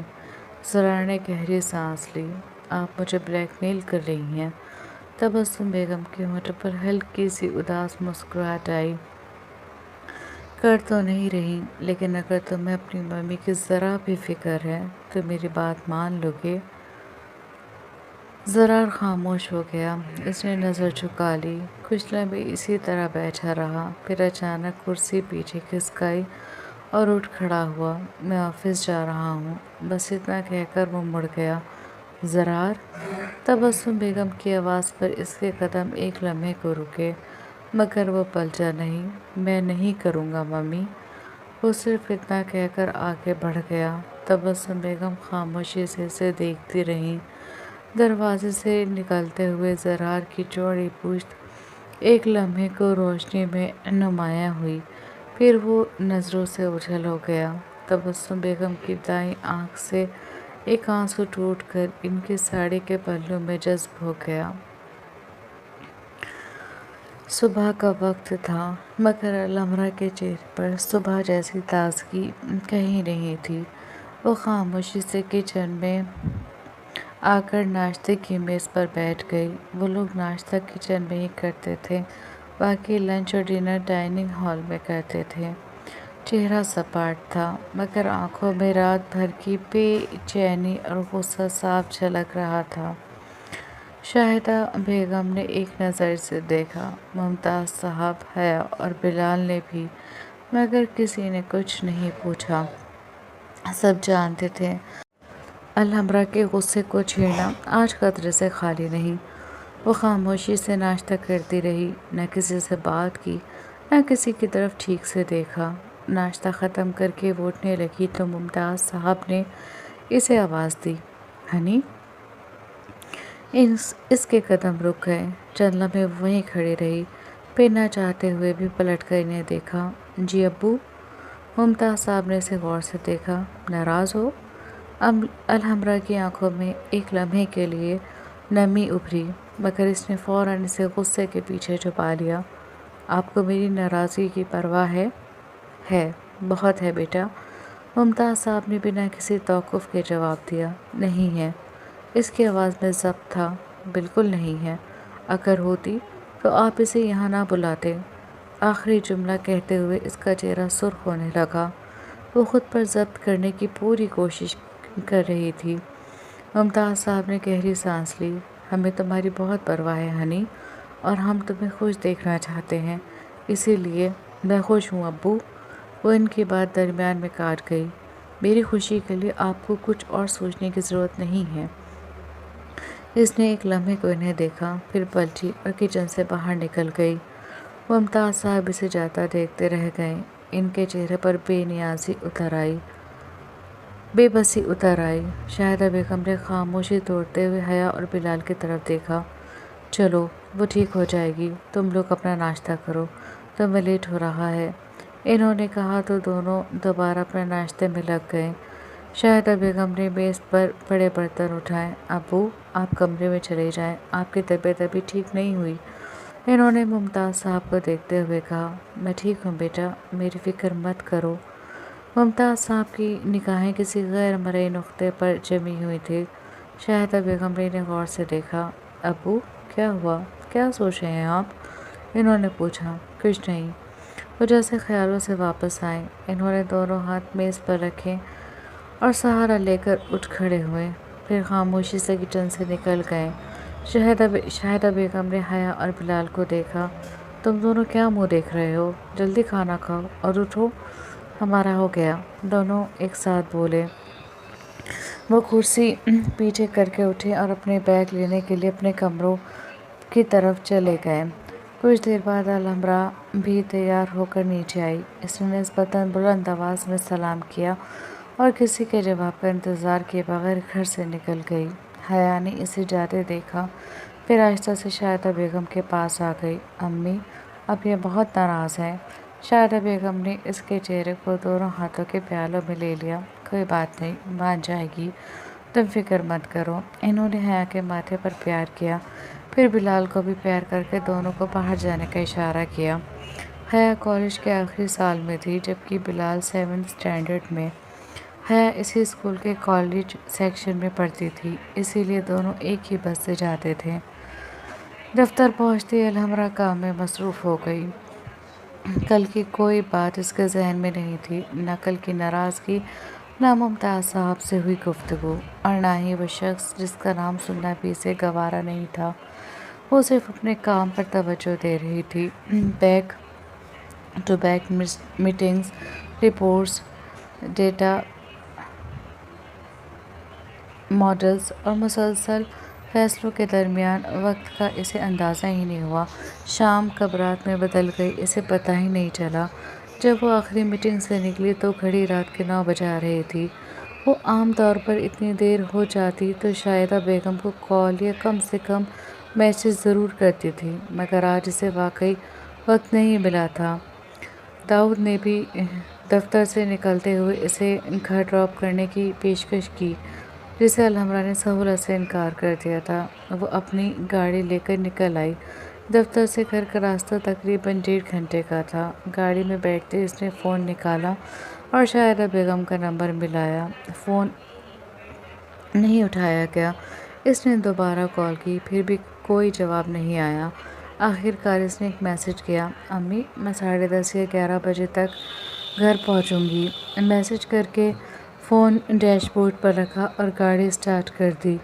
زرار نے گہری سانس لی۔ آپ مجھے بلیک میل کر رہی ہیں؟ تبسم بیگم کے ہونٹوں پر ہلکی سی اداس مسکراہٹ آئی۔ کر تو نہیں رہی، لیکن اگر تمہیں اپنی ممی کی ذرا بھی فکر ہے تو میری بات مان لو گے؟ زرار خاموش ہو گیا۔ اس نے نظر جھکا لی۔ کچھ لمحے اسی طرح بیٹھا رہا، پھر اچانک کرسی پیچھے کھسکائی اور اٹھ کھڑا ہوا۔ میں آفس جا رہا ہوں، بس اتنا کہہ کر وہ مڑ گیا۔ زرار! تبسم بیگم کی آواز پر اس کے قدم ایک لمحے کو رکے، مگر وہ پلٹا نہیں۔ میں نہیں کروں گا ممی۔ وہ صرف اتنا کہہ کر آگے بڑھ گیا۔ تبسم بیگم خاموشی سے اسے دیکھتی رہیں۔ دروازے سے نکلتے ہوئے زرار کی چوڑی پشت ایک لمحے کو روشنی میں نمایاں ہوئی، پھر وہ نظروں سے اوجھل ہو گیا۔ تبسم بیگم کی دائیں آنکھ سے ایک آنسو ٹوٹ کر ان کی ساڑی کے پلوں میں جذب ہو گیا۔ صبح کا وقت تھا، مگر الحمرا کے چہرے پر صبح جیسی تازگی کہیں نہیں تھی۔ وہ خاموشی سے کچن میں آ کر ناشتے کی میز پر بیٹھ گئی۔ وہ لوگ ناشتہ کچن میں ہی کرتے تھے، باقی لنچ اور ڈنر ڈائننگ ہال میں کرتے تھے۔ چہرہ سپاٹ تھا، مگر آنکھوں میں رات بھر کی بے چینی اور غصہ صاف جھلک رہا تھا۔ شاہدہ بیگم نے ایک نظر سے دیکھا، ممتاز صاحب، حیا اور بلال نے بھی، مگر کسی نے کچھ نہیں پوچھا۔ سب جانتے تھے الحمرا کے غصے کو چھیڑنا آج قطرے سے خالی نہیں۔ وہ خاموشی سے ناشتہ کرتی رہی، نہ کسی سے بات کی، نہ کسی کی طرف ٹھیک سے دیکھا۔ ناشتہ ختم کر کے وہ اٹھنے لگی تو ممتاز صاحب نے اسے آواز دی، ہنی؟ اس کے قدم رک گئے۔ چند لمحے وہیں کھڑی رہی، پھر نہ چاہتے ہوئے بھی پلٹ کر انہیں دیکھا۔ جی ابو؟ ممتاز صاحب نے اسے غور سے دیکھا۔ ناراض ہو؟ الحمرا کی آنکھوں میں ایک لمحے کے لیے نمی ابھری، مگر اس نے فوراً اسے غصے کے پیچھے چھپا لیا۔ آپ کو میری ناراضگی کی پرواہ ہے؟ ہے، بہت ہے بیٹا۔ ممتاز صاحب نے بنا کسی توقف کے جواب دیا۔ نہیں ہے۔ اس کی آواز میں ضبط تھا۔ بالکل نہیں ہے۔ اگر ہوتی تو آپ اسے یہاں نہ بلاتے۔ آخری جملہ کہتے ہوئے اس کا چہرہ سرخ ہونے لگا۔ وہ خود پر ضبط کرنے کی پوری کوشش کر رہی تھی۔ ممتاز صاحب نے گہری سانس لی۔ ہمیں تمہاری بہت پرواہ ہے ہنی، اور ہم تمہیں خوش دیکھنا چاہتے ہیں، اسی لیے میں خوش ہوں ابو۔ وہ ان کی بات درمیان میں کاٹ گئی۔ میری خوشی کے لیے آپ کو کچھ اور سوچنے کی ضرورت نہیں ہے۔ اس نے ایک لمحے کو انہیں دیکھا، پھر پلٹی اور کچن سے باہر نکل گئی۔ ممتاز صاحب اسے جاتا دیکھتے رہ گئے۔ ان کے چہرے پر بے بسی اتر آئی۔ شاہدہ بیگم نے خاموشی توڑتے ہوئے حیا اور بلال کی طرف دیکھا۔ چلو، وہ ٹھیک ہو جائے گی، تم لوگ اپنا ناشتہ کرو، تمہیں لیٹ ہو رہا ہے۔ انہوں نے کہا تو دونوں دوبارہ اپنے ناشتے میں لگ گئے۔ شاہدہ بیگم نے میز پر بڑے برتن اٹھائے۔ ابو، آپ کمرے میں چلے جائیں، آپ کی طبیعت ابھی ٹھیک نہیں ہوئی۔ انہوں نے ممتاز صاحب کو دیکھتے ہوئے کہا۔ میں ٹھیک ہوں بیٹا، میری فکر مت کرو۔ ممتاز صاحب کی نگاہیں کسی غیر مرئی نقطے پر جمی ہوئی تھی۔ شاہدہ بیگم نے غور سے دیکھا۔ ابو، کیا ہوا؟ کیا سوچ رہے ہیں آپ؟ انہوں نے پوچھا۔ کچھ نہیں، وہ جیسے خیالوں سے واپس آئے۔ انہوں نے دونوں ہاتھ میز پر رکھے اور سہارا لے کر اٹھ کھڑے ہوئے، پھر خاموشی سے کچن سے نکل گئے۔ شاہدہ بیگم نے حیا اور بلال کو دیکھا۔ تم دونوں کیا منہ دیکھ رہے ہو؟ جلدی کھانا کھاؤ اور اٹھو، ہمارا ہو گیا۔ دونوں ایک ساتھ بولے۔ وہ کرسی پیچھے کر کے اٹھے اور اپنے بیگ لینے کے لیے اپنے کمروں کی طرف چلے گئے۔ کچھ دیر بعد الحمرا بھی تیار ہو کر نیچے آئی۔ اس نے نسبتاً بلند آواز میں سلام کیا اور کسی کے جواب کا انتظار کیے بغیر گھر سے نکل گئی۔ حیا نے اسے جاتے دیکھا، پھر آہستہ سے شاہدہ بیگم کے پاس آ گئی۔ امی، اب یہ بہت ناراض ہے۔ شاہدہ بیگم نے اس کے چہرے کو دونوں ہاتھوں کے پیالوں میں لے لیا۔ کوئی بات نہیں، مان جائے گی، تم فکر مت کرو۔ انہوں نے حیا کے ماتھے پر پیار کیا، پھر بلال کو بھی پیار کر کے دونوں کو باہر جانے کا اشارہ کیا۔ حیا کالج کے آخری سال میں تھی، جبکہ بلال 7 اسٹینڈرڈ میں۔ حیا اسی اسکول کے کالج سیکشن میں پڑھتی تھی، اسی لیے دونوں ایک ہی بس سے جاتے تھے۔ دفتر پہنچتے الحمرا کام میں مصروف ہو گئی۔ کل کی کوئی بات اس کے ذہن میں نہیں تھی، نہ کل کی ناراضگی، نہ ممتاز صاحب سے ہوئی گفتگو، اور نہ ہی وہ شخص جس کا نام سننا بھی اسے گوارا نہیں تھا۔ وہ صرف اپنے کام پر توجہ دے رہی تھی۔ Back to back meetings, reports, data models اور مسلسل فیصلوں کے درمیان وقت کا اسے اندازہ ہی نہیں ہوا۔ شام کب رات میں بدل گئی اسے پتہ ہی نہیں چلا۔ جب وہ آخری میٹنگ سے نکلی تو گھڑی رات کے 9 بجا رہی تھی۔ وہ عام طور پر اتنی دیر ہو جاتی تو شاہدہ بیگم کو کال یا کم سے کم میسج ضرور کرتی تھی، مگر آج اسے واقعی وقت نہیں ملا تھا۔ داؤد نے بھی دفتر سے نکلتے ہوئے اسے گھر ڈراپ کرنے کی پیشکش کی، جسے الحمرا نے سہولت سے انکار کر دیا تھا۔ وہ اپنی گاڑی لے کر نکل آئی۔ دفتر سے گھر کا راستہ تقریباً 1.5 گھنٹے کا تھا۔ گاڑی میں بیٹھتے اس نے فون نکالا اور شاہدہ بیگم کا نمبر ملایا۔ فون نہیں اٹھایا گیا۔ اس نے دوبارہ کال کی، پھر بھی کوئی جواب نہیں آیا۔ آخر کار اس نے ایک میسج کیا۔ امی، میں 10:30 یا 11 بجے تک گھر پہنچوں گی۔ میسج کر کے فون ڈیش بورڈ پر رکھا اور گاڑی اسٹارٹ کر دی۔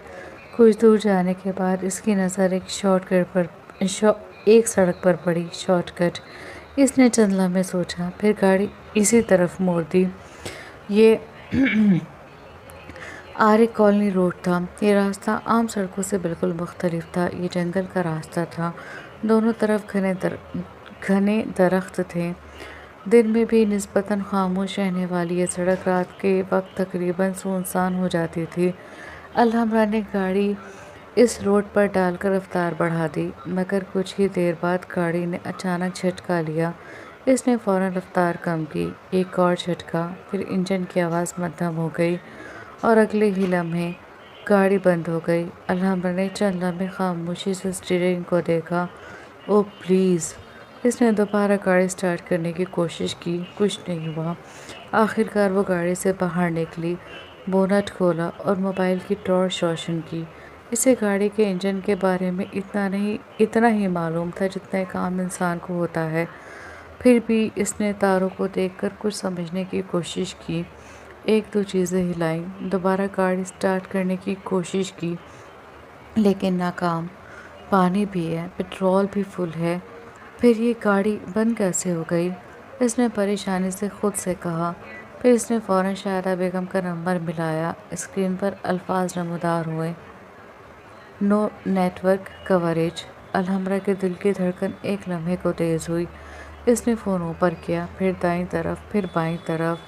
کچھ دور جانے کے بعد اس کی نظر ایک سڑک پر پڑی، شارٹ کٹ۔ اس نے چند لمحے سوچا، پھر گاڑی اسی طرف موڑ دی۔ یہ آرے کالونی روڈ تھا۔ یہ راستہ عام سڑکوں سے بالکل مختلف تھا۔ یہ جنگل کا راستہ تھا، دونوں طرف گھنے درخت تھے۔ دن میں بھی نسبتاً خاموش رہنے والی یہ سڑک رات کے وقت تقریباً سنسان ہو جاتی تھی۔ الحمرا نے گاڑی اس روڈ پر ڈال کر رفتار بڑھا دی، مگر کچھ ہی دیر بعد گاڑی نے اچانک جھٹکا لیا۔ اس نے فوراً رفتار کم کی۔ ایک اور جھٹکا، پھر انجن کی آواز مدھم ہو گئی اور اگلے ہی لمحے گاڑی بند ہو گئی۔ الحمرا نے چند لمحے خاموشی سے اسٹیئرنگ کو دیکھا۔ اوہ پلیز! اس نے دوبارہ گاڑی سٹارٹ کرنے کی کوشش کی، کچھ نہیں ہوا۔ آخر کار وہ گاڑی سے باہر نکلی، بونٹ کھولا اور موبائل کی ٹارچ روشن کی۔ اسے گاڑی کے انجن کے بارے میں اتنا ہی معلوم تھا جتنا ایک عام انسان کو ہوتا ہے۔ پھر بھی اس نے تاروں کو دیکھ کر کچھ سمجھنے کی کوشش کی۔ 1-2 چیزیں ہلائیں، دوبارہ گاڑی سٹارٹ کرنے کی کوشش کی، لیکن ناکام۔ پانی بھی ہے، پٹرول بھی فل ہے، پھر یہ گاڑی بند کیسے ہو گئی؟ اس نے پریشانی سے خود سے کہا۔ پھر اس نے فوراً شاہدہ بیگم کا نمبر ملایا۔ اسکرین پر الفاظ نمودار ہوئے۔ نو نیٹ ورک کوریج۔ الحمرا کے دل کی دھڑکن ایک لمحے کو تیز ہوئی۔ اس نے فون اوپر کیا، پھر دائیں طرف، پھر بائیں طرف،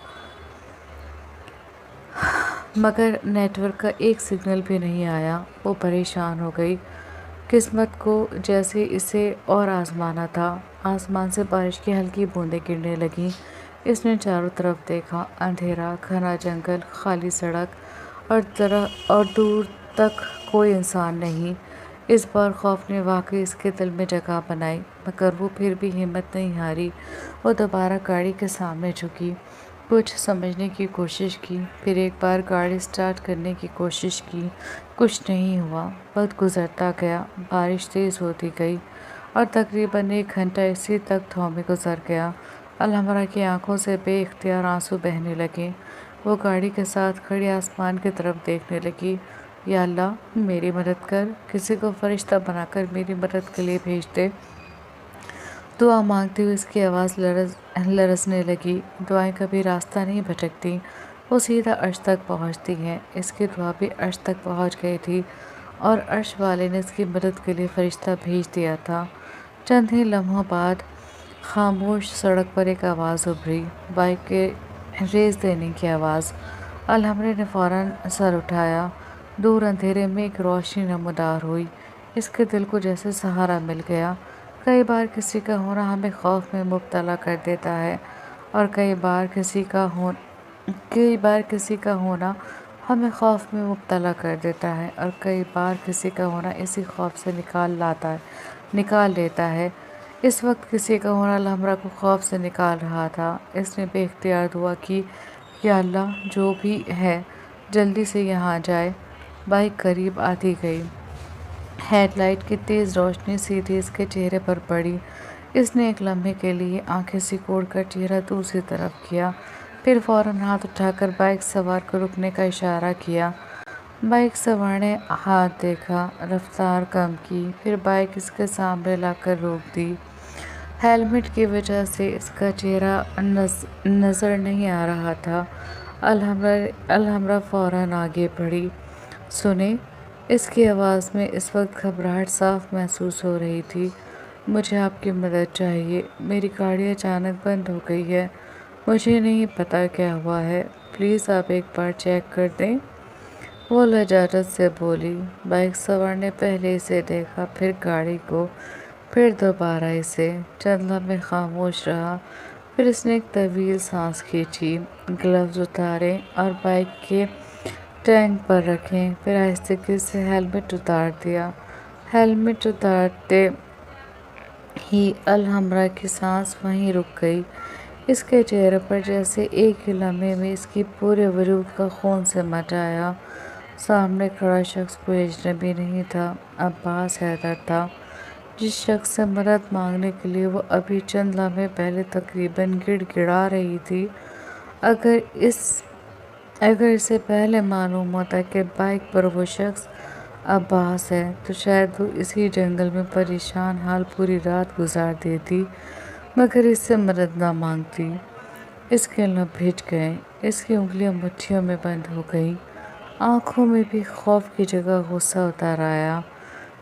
مگر نیٹ ورک کا ایک سگنل بھی نہیں آیا۔ وہ پریشان ہو گئی۔ قسمت کو جیسے اسے اور آزمانا تھا۔ آسمان سے بارش کی ہلکی بوندیں گرنے لگیں۔ اس نے چاروں طرف دیکھا، اندھیرا، گھنا جنگل، خالی سڑک اور دور تک کوئی انسان نہیں۔ اس بار خوف نے واقعی اس کے دل میں جگہ بنائی، مگر وہ پھر بھی ہمت نہیں ہاری۔ وہ دوبارہ گاڑی کے سامنے جھکی۔ کچھ سمجھنے کی کوشش کی، پھر ایک بار گاڑی سٹارٹ کرنے کی کوشش کی، کچھ نہیں ہوا۔ وقت گزرتا گیا، بارش تیز ہوتی گئی اور تقریباً 1 گھنٹہ اسی تک تھومے گزر گیا۔ الحمرا کی آنکھوں سے بے اختیار آنسو بہنے لگے۔ وہ گاڑی کے ساتھ کھڑی آسمان کی طرف دیکھنے لگی۔ یا اللہ میری مدد کر، کسی کو فرشتہ بنا کر میری مدد کے لیے بھیج دے۔ دعا مانگتی ہوئی اس کی آواز لرزنے لگی۔ دعائیں کبھی راستہ نہیں بھٹکتی، وہ سیدھا عرش تک پہنچتی ہیں۔ اس کی دعا بھی عرش تک پہنچ گئی تھی اور عرش والے نے اس کی مدد کے لیے فرشتہ بھیج دیا تھا۔ چند ہی لمحوں بعد خاموش سڑک پر ایک آواز ابھری، بائک کے ریس دینے کی آواز۔ الحمرا نے فوراً سر اٹھایا۔ دور اندھیرے میں ایک روشنی نمودار ہوئی۔ اس کے دل کو جیسے سہارا مل گیا۔ کئی بار کسی کا ہونا ہمیں خوف میں مبتلا کر دیتا ہے اور کئی بار کسی کا ہونا ہمیں خوف میں مبتلا کر دیتا ہے اور کئی بار کسی کا ہونا اسی خوف سے نکال لیتا ہے۔ اس وقت کسی کا ہونا الحمرا کو خوف سے نکال رہا تھا۔ اس نے بے اختیار دعا کی، یا اللہ جو بھی ہے جلدی سے یہاں جائے۔ بائک قریب آتی گئی۔ ہیڈ لائٹ کی تیز روشنی سیدھی اس کے چہرے پر پڑی۔ اس نے ایک لمحے کے لیے آنکھیں سکوڑ کر چہرہ دوسری طرف کیا، پھر فوراً ہاتھ اٹھا کر بائک سوار کو رکنے کا اشارہ کیا۔ بائک سوار نے ہاتھ دیکھا، رفتار کم کی، پھر بائک اس کے سامنے لا کر روک دی۔ ہیلمٹ کی وجہ سے اس کا چہرہ نظر نہیں آ رہا تھا۔ الحمرا فوراً آگے بڑھی۔ سنیں، اس کی آواز میں اس وقت گھبراہٹ صاف محسوس ہو رہی تھی۔ مجھے آپ کی مدد چاہیے، میری گاڑی اچانک بند ہو گئی ہے، مجھے نہیں پتا کیا ہوا ہے، پلیز آپ ایک بار چیک کر دیں۔ وہ لجاجت سے بولی۔ بائک سوار نے پہلے اسے دیکھا، پھر گاڑی کو، پھر دوبارہ اسے۔ چند لمحے خاموش رہا، پھر اس نے ایک طویل سانس کھینچی، گلوز اتارے اور بائک کے ٹینک پر رکھے، پھر آہستگی سے ہیلمٹ اتار دیا۔ ہیلمٹ اتارتے ہی الحمرا کی سانس وہیں رک گئی۔ اس کے چہرے پر جیسے ایک ہی لمحے میں اس کی پورے وجود کا خون سمٹ آیا۔ سامنے کھڑا شخص کوئی اجنبی نہیں تھا، عباس حیدر تھا، جس شخص سے مدد مانگنے کے لیے وہ ابھی چند لمحے پہلے تقریباً گڑ گڑا رہی تھی۔ اگر اسے پہلے معلوم ہوتا کہ بائک پر وہ شخص عباس ہے تو شاید وہ اسی جنگل میں پریشان حال پوری رات گزار دیتی، مگر اس سے مدد نہ مانگتی۔ اس کے لب بھیج گئے، اس کی انگلیاں مٹھیوں میں بند ہو گئیں، آنکھوں میں بھی خوف کی جگہ غصہ اتر آیا۔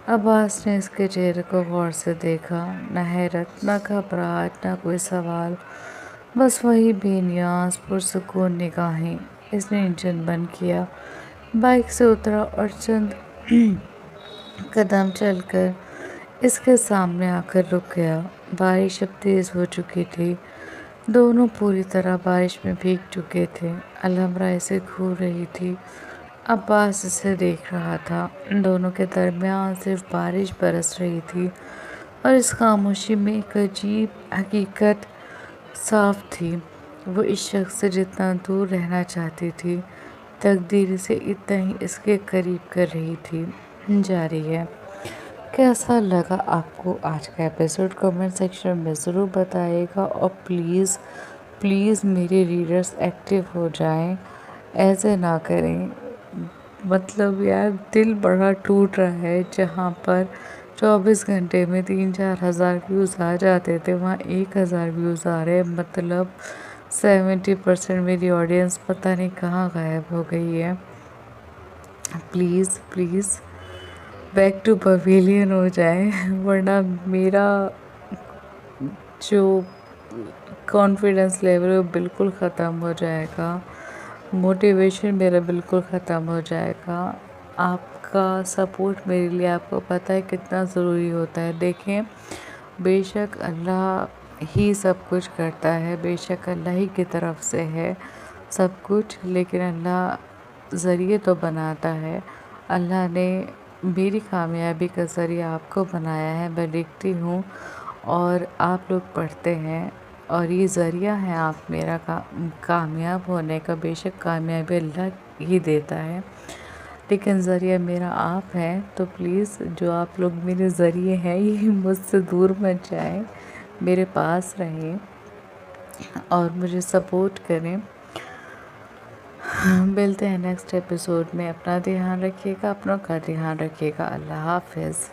عباس نے اس کے چہرے کو غور سے دیکھا، نہ حیرت، نہ گھبراہٹ، نہ کوئی سوال، بس وہی بے نیاز پرسکون نگاہیں۔ اس نے انجن بند کیا، بائک سے اترا اور چند قدم چل کر اس کے سامنے آ کر رک گیا۔ بارش اب تیز ہو چکی تھی، دونوں پوری طرح بارش میں بھیگ چکے تھے۔ الحمرا اسے گھور رہی تھی، عباس اسے دیکھ رہا تھا۔ دونوں کے درمیان صرف بارش برس رہی تھی اور اس خاموشی میں ایک عجیب حقیقت صاف تھی، وہ اس شخص سے جتنا دور رہنا چاہتی تھی، تقدیر اسے اتنا ہی اس کے قریب کر رہی تھی۔ جاری ہے۔ کیسا لگا آپ کو آج کا ایپیسوڈ؟ کمنٹ سیکشن میں ضرور بتائیے گا اور پلیز میرے ریڈرز ایکٹیو ہو جائیں، ایسے نہ کریں۔ مطلب یار دل بڑا ٹوٹ رہا ہے، جہاں پر 24 گھنٹے میں 3-4 ہزار ویوز آ جاتے تھے وہاں 1000 ویوز آ رہے ہیں، مطلب 70% میری آڈینس پتہ نہیں کہاں غائب ہو گئی ہے۔ پلیز بیک ٹو پویلین ہو جائیں، ورنہ میرا جو کانفیڈنس لیول ہے وہ بالکل ختم ہو جائے گا، موٹیویشن میرا بالکل ختم ہو جائے گا۔ آپ کا سپورٹ میرے لیے آپ کو پتہ ہے کتنا ضروری ہوتا ہے۔ دیکھیں، بے شک اللہ ہی سب کچھ کرتا ہے، بے شک اللہ ہی کی طرف سے ہے سب کچھ، لیکن اللہ ذریعے تو بناتا ہے۔ اللہ نے میری کامیابی کا ذریعہ آپ کو بنایا ہے، میں لکھتی ہوں اور آپ لوگ پڑھتے ہیں، اور یہ ذریعہ ہے آپ میرا کامیاب ہونے کا. بے شک کامیابی اللہ ہی دیتا ہے، لیکن ذریعہ میرا آپ ہیں. تو پلیز جو آپ لوگ میرے ذریعے ہیں یہ مجھ سے دور مت جائیں، میرے پاس رہیں اور مجھے سپورٹ کریں. ملتے ہیں نیکسٹ ایپیسوڈ میں. اپنا دھیان رکھیے گا، اپنوں کا دھیان رکھیے گا. اللہ حافظ.